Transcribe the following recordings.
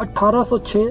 1806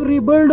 #rebuild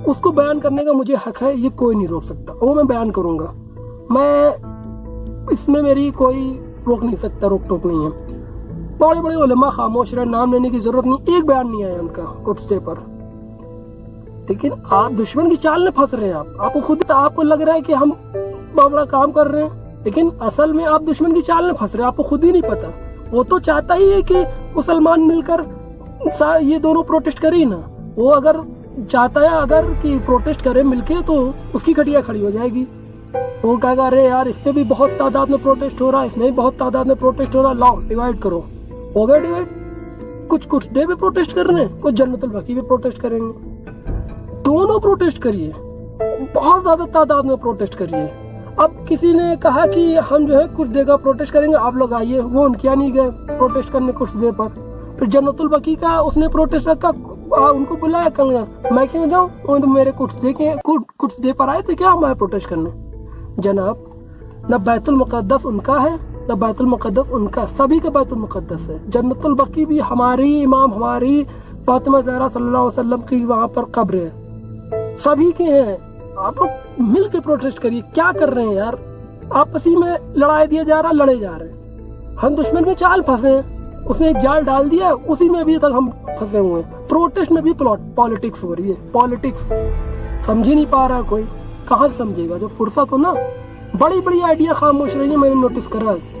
اس کو بیان کرنے کا مجھے حق ہے, یہ کوئی نہیں روک سکتا, وہ میں بیان کروں گا, میں اس میں میری کوئی روک نہیں سکتا, روک ٹوک نہیں ہے. بڑے بڑے علماء خاموش رہے, نام لینے کی ضرورت نہیں, ایک بیان نہیں آیا ان کا قدس پر. لیکن آپ دشمن کی چال میں پھنس رہے ہیں. آپ کو خود, آپ کو لگ رہا ہے کہ ہم بہت بڑا کام کر رہے ہیں, لیکن اصل میں آپ دشمن کی چال میں پھنس رہے ہیں, آپ کو خود ہی نہیں پتا. وہ تو چاہتا ہی ہے کہ مسلمان مل کر یہ دونوں پروٹیسٹ کریں نا. وہ اگر چاہتا ہے اگر کہ پروٹیسٹ کرے مل کے تو اس کی کھٹیا کھڑی ہو جائے گی. وہ کہے گا ارے یار اس پہ بھی بہت تعداد میں پروٹیسٹ ہو رہا ہے, اس میں بھی بہت تعداد میں پروٹیسٹ ہو رہا ہے, لاؤ ڈیوائڈ کرو. ہو گیا ڈیوائڈ. کچھ ڈے پہ پروٹیسٹ کر رہے ہیں, کچھ جنت البقیع پہ پروٹیسٹ کریں گے. دونوں پروٹیسٹ کریے, بہت زیادہ تعداد میں پروٹیسٹ کریے. اب کسی نے کہا کہ ہم جو ہے کچھ دے کا پروٹیسٹ کریں گے, آپ لوگ آئیے. وہ ان کیا نہیں گئے پروٹیسٹ کرنے کچھ دے پر. پھر جنت البقیع کا اس نے پروٹیسٹ رکھا, ان کو بلایا کل, میں کیوں جاؤں, میرے کچھ دے پر آئے تھے کیا ہمارے پروٹیسٹ کرنے. جناب نہ بیت المقدس ان کا ہے نہ بیت المقدس ان کا, سبھی کا بیت المقدس ہے. جنت البقیع بھی ہماری امام, ہماری فاطمہ زہرا صلی اللہ علیہ وسلم کی وہاں پر قبر ہے, سبھی کے ہیں. آپ لوگ مل کے پروٹیسٹ کریے. کیا کر رہے ہیں یار, آپس ہی میں لڑائی دیا جا رہا, لڑے جا رہے ہیں. ہم دشمن کے چال پھنسے ہیں, اس نے ایک جال ڈال دیا, اسی میں ابھی تک ہم پھنسے ہوئے ہیں. پروٹیسٹ میں بھی پالیٹکس ہو رہی ہے, پالیٹکس. سمجھ ہی نہیں پا رہا کوئی, کہاں سے سمجھے گا. جو فرصت ہو نا, بڑی بڑی آئیڈیا خاموش رہی ہے, میں نے نوٹس کرا ہے.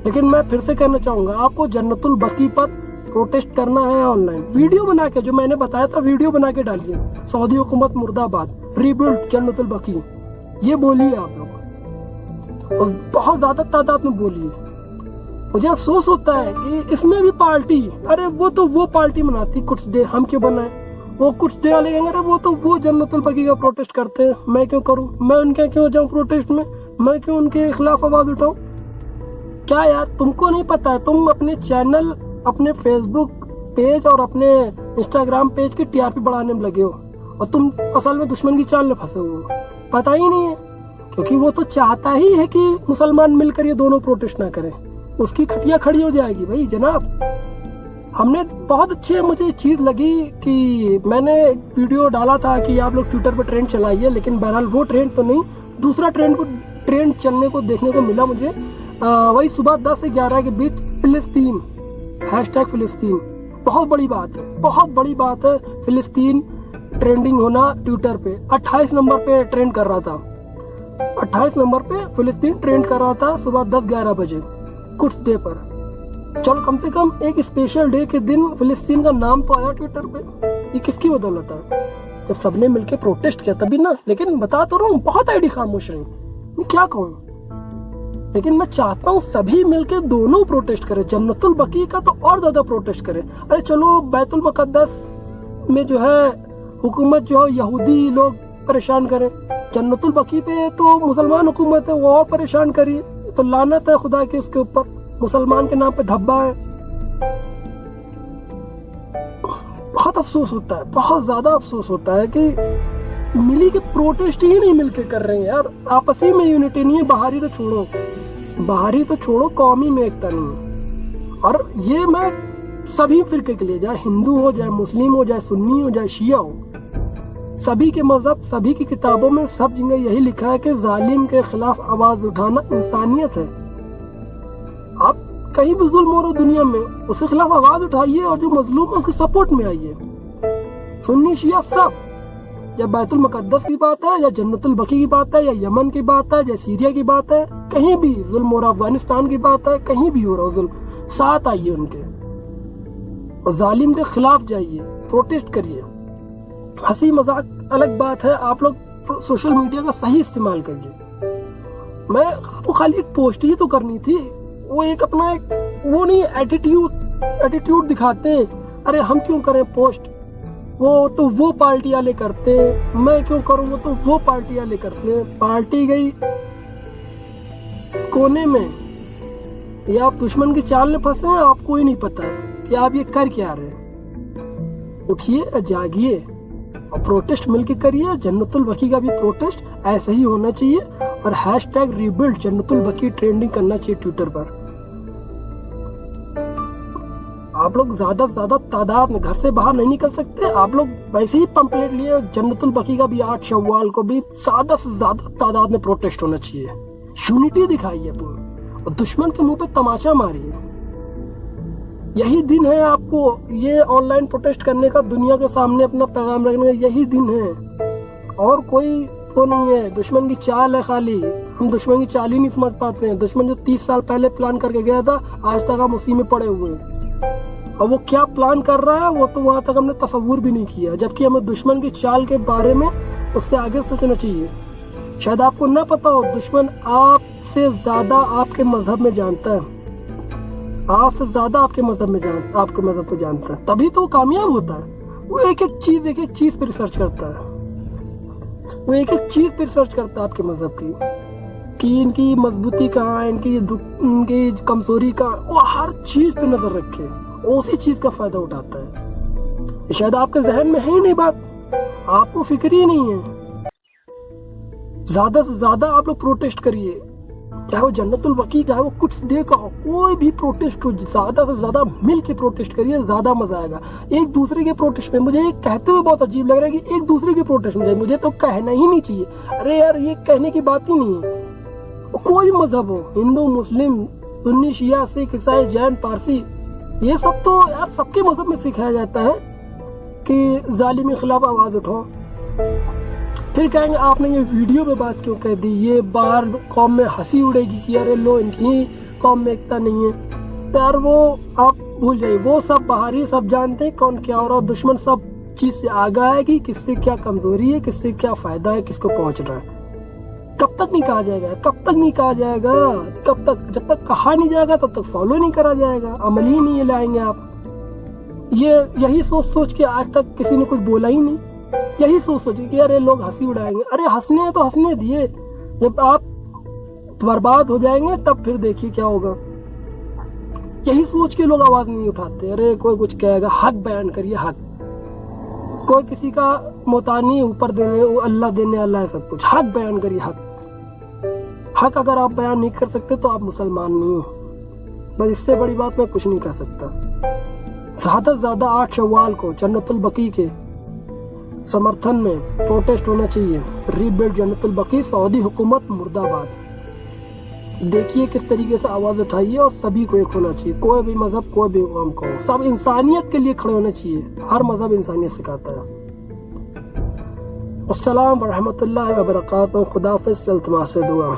لیکن میں پھر سے کہنا چاہوں گا, آپ کو جنت البقیع پر پروٹیسٹ کرنا ہے آن لائن, ویڈیو بنا کے, جو میں نے بتایا تھا ویڈیو بنا کے ڈالیے. سعودی حکومت مرد آباد, ریبلڈ جنت البقیع, یہ بولیے آپ لوگ, اور بہت زیادہ تعداد میں بولیے. مجھے افسوس ہوتا ہے کہ اس میں بھی پارٹی, ارے وہ تو وہ پارٹی مناتی کچھ دے, ہم کیوں بنائیں. وہ کچھ دے والے کہیں گے ارے وہ تو وہ جنت البقیع کا پروٹیسٹ کرتے ہیں, میں کیوں کروں, میں ان کے کیوں جاؤں پروٹیسٹ میں کیوں ان کے خلاف آواز اٹھاؤں. کیا یار تم کو نہیں پتا ہے, تم اپنے چینل, اپنے فیس بک پیج اور اپنے انسٹاگرام پیج کی ٹی آر پی بڑھانے میں لگے ہو, اور تم اصل میں دشمن کی چال میں پھنسے ہوئے ہو, پتہ ہی نہیں ہے. کیونکہ وہ تو چاہتا ہی ہے کہ مسلمان مل کر یہ دونوں پروٹیسٹ نہ کریں, اس کی کھٹیا کھڑی ہو جائے گی. بھائی جناب, ہم نے بہت اچھے, مجھے چیز لگی کہ میں نے ویڈیو ڈالا تھا کہ آپ لوگ ٹویٹر پہ ٹرینڈ چلائیے, لیکن بہرحال وہ ٹرینڈ تو نہیں, دوسرا ٹرینڈ چلنے کو دیکھنے کو ملا مجھے. وہی صبح 10 سے 11 کے بیچ فلسطین, # فلسطین, بہت بڑی بات ہے, بہت بڑی بات ہے. فلسطین ٹرینڈنگ ہونا ٹویٹر پہ 28 نمبر پہ ٹرینڈ کر رہا تھا, 28 نمبر پہ فلسطین ٹرینڈ کر رہا تھا صبح 10-11 بجے کچھ دے پر. چلو کم سے کم ایک اسپیشل ڈے کے دن فلسطین کا نام تو آیا ٹویٹر پہ. یہ کس کی بدولت ہے, جب سب نے مل کے پروٹیسٹ کیا تبھی نا. لیکن بتا تو رہا ہوں, بہت آئی ڈی خاموش رہی, میں کیا کہوں. لیکن میں چاہتا ہوں سبھی مل کے دونوں پروٹیسٹ کرے. جنت البقیع کا تو اور زیادہ پروٹیسٹ کرے. ارے چلو بیت المقدس میں جو ہے حکومت جو ہے یہودی لوگ پریشان کریں, جنت البقیع پہ تو مسلمان حکومت ہے, وہ اور پریشان کریے. تو لعنت ہے خدا کی اس کے اوپر, مسلمان کے نام پہ دھبا ہے. بہت افسوس ہوتا ہے, بہت زیادہ افسوس ہوتا ہے کہ ملی کے پروٹیسٹ ہی نہیں مل کے کر رہے ہیں یار. آپسی میں یونٹی نہیں ہے, باہری تو چھوڑو, قومی میں ایکتا نہیں ہے. اور یہ میں سبھی فرقے کے لیے, چاہے ہندو ہو, چاہے مسلم ہو, چاہے سنی ہو, چاہے شیعہ ہو, سبھی کے مذہب, سبھی کی کتابوں میں سب جگہ یہی لکھا ہے کہ ظالم کے خلاف آواز اٹھانا انسانیت ہے. آپ کہیں بھی ظلم ہو رہا دنیا میں, اس کے خلاف آواز اٹھائیے, اور جو مظلوم ہے اس کے سپورٹ میں آئیے. سنی شیعہ سب, یا بیت المقدس کی بات ہے, یا جنت البقیع کی بات ہے, یا یمن کی بات ہے, یا سیریا کی بات ہے, کہیں بھی ظلم ہو رہا, افغانستان کی بات ہے, کہیں بھی ہو رہا ظلم, ساتھ آئیے ان کے, اور ظالم کے خلاف جائیے, پروٹیسٹ کریے. ہنسی مذاق الگ بات ہے, آپ لوگ سوشل میڈیا کا صحیح استعمال کریے. میں آپ کو خالی ایک پوسٹ ہی تو کرنی تھی, وہ ایک اپنا وہ نہیں ایٹیٹیوڈ دکھاتے ہیں. ارے ہم کیوں کریں پوسٹ, وہ تو وہ پارٹی والے کرتے ہیں, میں کیوں کروں, وہ تو وہ پارٹی والے کرتے ہیں. پارٹی گئی کونے میں, یا آپ دشمن کی چال میں پھنسے ہیں, آپ کو ہی نہیں پتا ہے کہ آپ یہ کر کیا رہے ہیں. اٹھیے, جاگیے, اور پروٹیسٹ مل کے کریے. جنت البقیع کا بھی پروٹیسٹ ایسا ہی ہونا چاہیے, اور #ریبلڈ جنت البقیع ٹرینڈنگ کرنا چاہیے ٹویٹر پر. آپ لوگ زیادہ سے زیادہ تعداد میں گھر سے باہر نہیں نکل سکتے، آپ لوگ ویسے ہی پمپلیٹ لیے جنت البقیع کا بھی 8 شوال کو بھی زیادہ سے زیادہ تعداد میں پروٹیسٹ ہونا چاہیے، یونٹی دکھائیے پورا، اور دشمن کے منہ پہ تماشا ماریے۔ یہی دن ہے آپ کو یہ آن لائن پروٹیسٹ کرنے کا، دنیا کے سامنے اپنا پیغام رکھنے کا، یہی دن ہے، اور کوئی تو نہیں ہے۔ دشمن کی چال ہے خالی، ہم دشمن کی چال ہی نہیں سمجھ پاتے ہیں۔ دشمن جو 30 سال پہلے پلان کر کے گیا تھا، آج تک ہم اسی میں پڑے ہوئے ہیں، اور وہ کیا پلان کر رہا ہے وہ تو وہاں تک ہم نے تصور بھی نہیں کیا، جبکہ ہمیں دشمن کی چال کے بارے میں اس سے آگے سوچنا چاہیے۔ شاید آپ کو نہ پتا ہو، دشمن آپ سے زیادہ آپ کے مذہب میں جانتا ہے، آپ سے زیادہ آپ کے مذہب کو جانتا ہے، تبھی تو وہ کامیاب ہوتا ہے۔ وہ ایک ایک چیز پہ ریسرچ کرتا ہے، وہ ایک ایک چیز پہ ریسرچ کرتا ہے آپ کے مذہب کی، کہ ان کی مضبوطی کہاں ہے، ان کی کمزوری کہاں، وہ ہر چیز پہ نظر رکھے، اسی چیز کا فائدہ اٹھاتا ہے۔ شاید آپ کے ذہن میں ہے ہی نہیں بات، آپ کو فکر ہی نہیں ہے۔ زیادہ سے زیادہ آپ لوگ پروٹیسٹ کریے، چاہے وہ جنت البقیع، چاہے وہ کچھ دے کا ہو، کوئی بھی پروٹیسٹ ہو، زیادہ سے زیادہ مل کے پروٹیسٹ کریے، زیادہ مزہ آئے گا۔ ایک دوسرے کے پروٹیسٹ میں مجھے کہتے ہوئے بہت عجیب لگ رہا ہے کہ ایک دوسرے کے پروٹیسٹ میں مجھے تو کہنا ہی نہیں چاہیے۔ ارے یار، یہ کہنے کی بات ہی نہیں ہے۔ کوئی بھی مذہب ہو، ہندو، مسلم، سنی، شیعہ، سکھ، عیسائی، جین، پارسی، یہ سب تو یار سب کے مذہب میں سکھایا جاتا ہے کہ ظالم کے خلاف آواز اٹھاؤ۔ پھر کہیں گے آپ نے یہ ویڈیو میں بات کیوں کہہ دی، یہ باہر قوم میں ہنسی اڑے گی کہ ارے لو ان کی قوم میں ایکتا نہیں ہے۔ تو یار وہ آپ بھول جائیے، وہ سب باہر ہی سب جانتے ہیں کون کیا ہو رہا، اور دشمن سب چیز سے آگاہ ہے کہ کس سے کیا کمزوری ہے، کس سے کیا فائدہ ہے، کس کو پہنچ رہا ہے۔ کب تک نہیں کہا جائے گا، کب تک نہیں کہا جائے گا، کب تک؟ جب تک کہا نہیں جائے گا تب تک فالو نہیں کرا جائے گا، عمل ہی نہیں لائیں گے آپ۔ یہی سوچ کے آج تک کسی نے کچھ بولا ہی نہیں، یہی سوچ کہ ارے لوگ ہنسی اڑائیں گے۔ ارے ہنسنے ہیں تو ہنسنے دیے، جب آپ برباد ہو جائیں گے تب پھر دیکھیے کیا ہوگا۔ یہی سوچ کے لوگ آواز نہیں اٹھاتے، ارے کوئی کچھ کہے گا، حق بیان کریے، حق۔ کوئی کسی کا محتاج اوپر دینے، اللہ دینے اللہ ہے سب کچھ، حق بیان کریے، حق۔ حق اگر آپ بیان نہیں کر سکتے تو آپ مسلمان نہیں ہو، بس اس سے بڑی بات میں کچھ نہیں کہہ سکتا۔ زیادہ سے زیادہ 8 شوال کو جنت البقیع کے سمرتھن میں پروٹیسٹ ہونا چاہیے۔ ری بلڈ جنت البقیع، سعودی حکومت مرد آباد۔ دیکھیے کس طریقے سے آواز اٹھائیے، اور سبھی کو ایک ہونا چاہیے، کوئی بھی مذہب، کوئی بھی قوم کو، سب انسانیت کے لیے کھڑے ہونا چاہیے۔ ہر مذہب انسانیت سکھاتا ہے۔ السلام ورحمۃ اللہ وبرکاتہ۔ خدا حافظ، التماس سے دعا۔